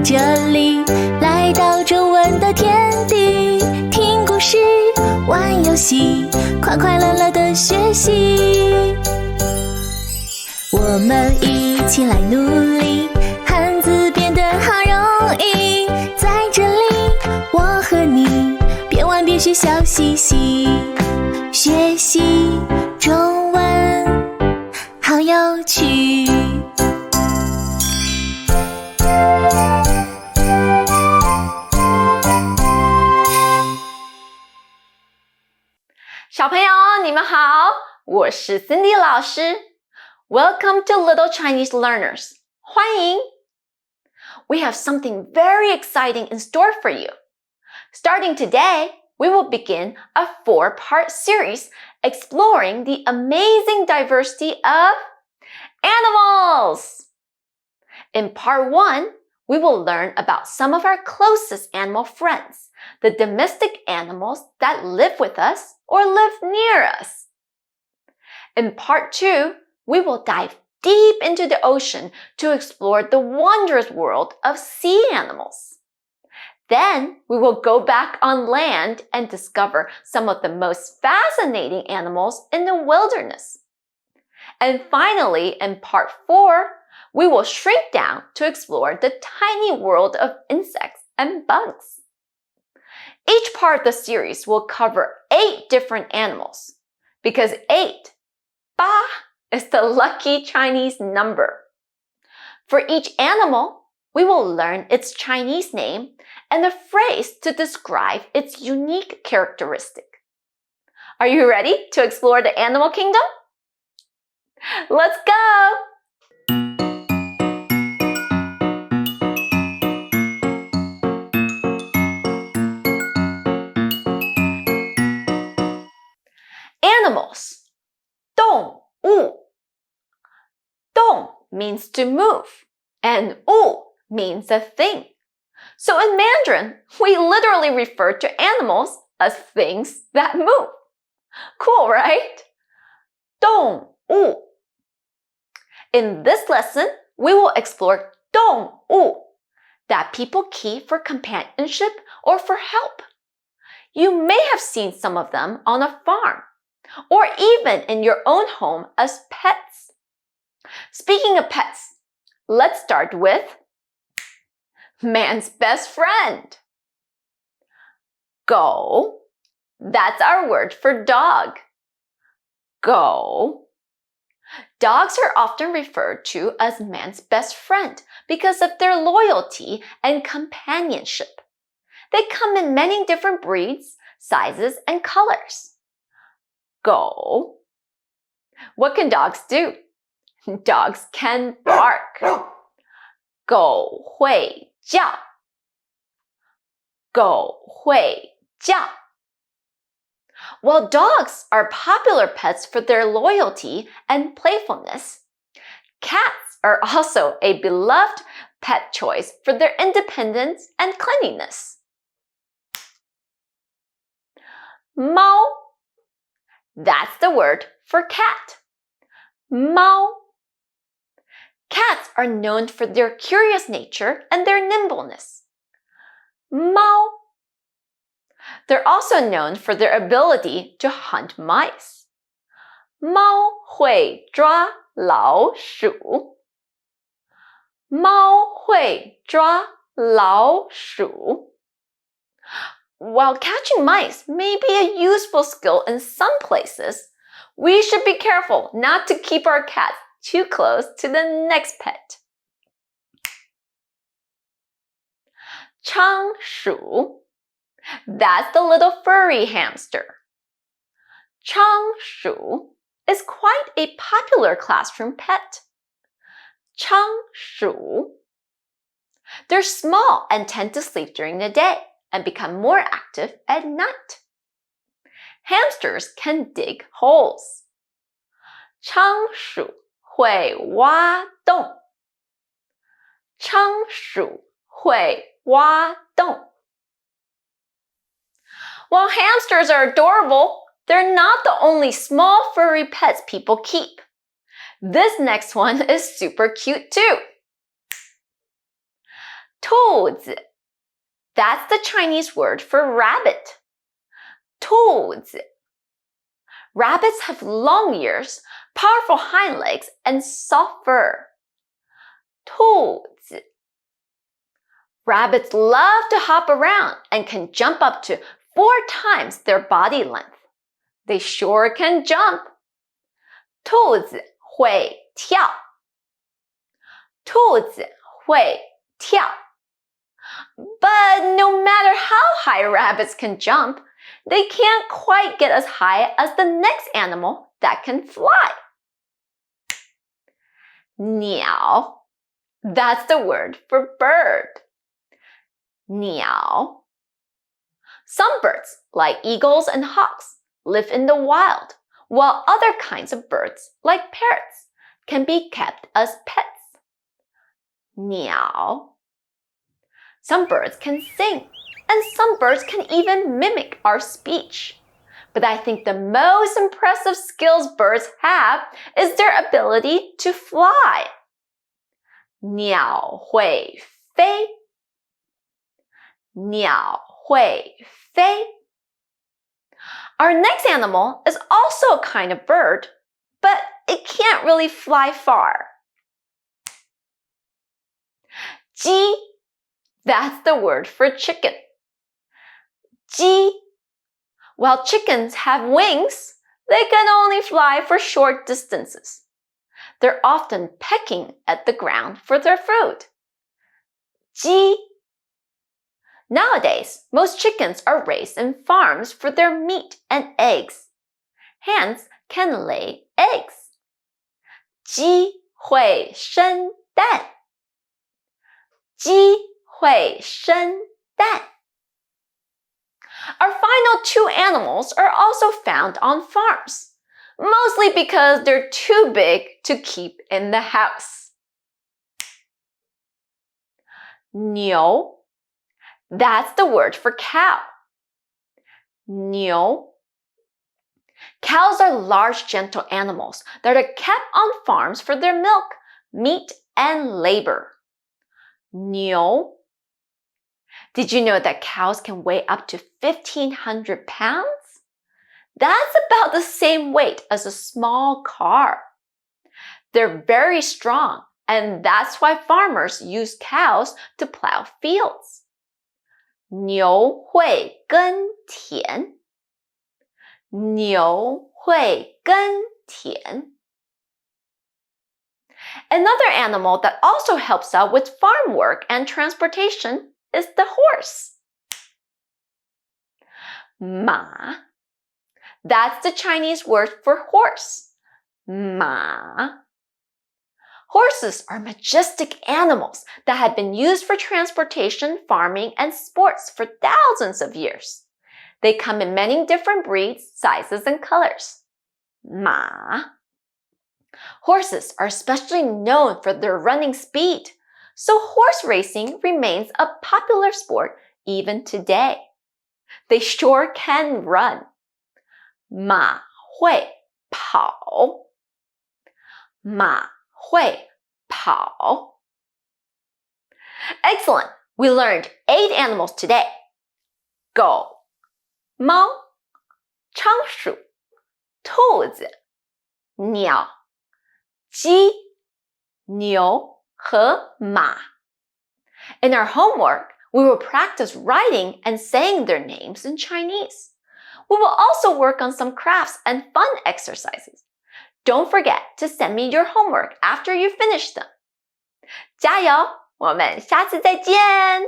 这里，来到中文的天地，听故事，玩游戏，快快乐乐的学习。我们一起来努力，汉字变得好容易。在这里，我和你，边玩边学笑嘻嘻，学习中文好有趣。小朋友，你们好，我是 Cindy 老师。Welcome to Little Chinese Learners. 欢迎。We have something very exciting in store for you. Starting today, we will begin a 4-part series exploring the amazing diversity of animals. In part 1, we will learn about some of our closest animal friends, the domestic animals that live with us or live near us. In part 2, we will dive deep into the ocean to explore the wondrous world of sea animals. Then we will go back on land and discover some of the most fascinating animals in the wilderness. And finally, in part 4, we will shrink down to explore the tiny world of insects and bugs. Each part of the series will cover 8 different animals because 8, 八, is the lucky Chinese number. For each animal, we will learn its Chinese name and a phrase to describe its unique characteristic. Are you ready to explore the animal kingdom? Let's go! Animals. 动物. 动 means to move, and 物 means a thing. So in Mandarin, we literally refer to animals as things that move. Cool, right? 动物. In this lesson, we will explore 动物 that people keep for companionship or for help. You may have seen some of them on a farm, or even in your own home as pets. Speaking of pets, let's start with man's best friend. 狗. That's our word for dog. 狗. Dogs are often referred to as man's best friend because of their loyalty and companionship. They come in many different breeds, sizes, and colors. 狗. What can dogs do? Dogs can bark. 狗会叫. 狗会叫. While dogs are popular pets for their loyalty and playfulness, cats are also a beloved pet choice for their independence and cleanliness. 猫. That's the word for cat. 猫. Cats are known for their curious nature and their nimbleness. 猫. They're also known for their ability to hunt mice. 猫会抓老鼠. 猫会抓老鼠. While catching mice may be a useful skill in some places, we should be careful not to keep our cats too close to the next pet. 仓鼠. That's the little furry hamster. 仓鼠 is quite a popular classroom pet. 仓鼠. They're small and tend to sleep during the day and become more active at night. Hamsters can dig holes. 仓鼠会挖洞. 仓鼠会挖洞. While hamsters are adorable, they're not the only small furry pets people keep. This next one is super cute too. 兔子 That's the Chinese word for rabbit. 兔子 Rabbits have long ears, powerful hind legs, and soft fur. 兔子 Rabbits love to hop around and can jump up to 4 times their body length. They sure can jump. 兔子会跳。兔子会跳。But no matter how high rabbits can jump, they can't quite get as high as the next animal that can fly. 鸟 That's the word for bird. 鸟 Some birds, like eagles and hawks, live in the wild, while other kinds of birds, like parrots, can be kept as pets. 鸟 Some birds can sing, and some birds can even mimic our speech. But I think the most impressive skills birds have is their ability to fly. 鸟会飞。鸟会飞。Our next animal is also a kind of bird, but it can't really fly far. 鸡 That's the word for chicken. 鸡 While chickens have wings, they can only fly for short distances. They're often pecking at the ground for their food. 鸡 Nowadays, most chickens are raised in farms for their meat and eggs. Hens can lay eggs. 鸡会生蛋。鸡会生蛋。Our final 2 animals are also found on farms, mostly because they're too big to keep in the house. 牛 That's the word for cow. 牛 Cows are large, gentle animals that are kept on farms for their milk, meat, and labor. 牛 Did you know that cows can weigh up to 1,500 pounds? That's about the same weight as a small car. They're very strong, and that's why farmers use cows to plow fields. 牛会耕田。牛会耕田。Another animal that also helps out with farm work and transportation is the horse. 马 That's the Chinese word for horse. 马 Horses are majestic animals that have been used for transportation, farming, and sports for thousands of years. They come in many different breeds, sizes, and colors. 马 Horses are especially known for their running speed, so horse racing remains a popular sport even today. They sure can run. 马会跑。马会跑。Excellent! We learned 8 animals today. 狗、猫、仓鼠、兔子、鸟、鸡、牛和马。In our homework, we will practice writing and saying their names in Chinese. We will also work on some crafts and fun exercises. Don't forget to send me your homework after you finish them. 加油！我们下次再见！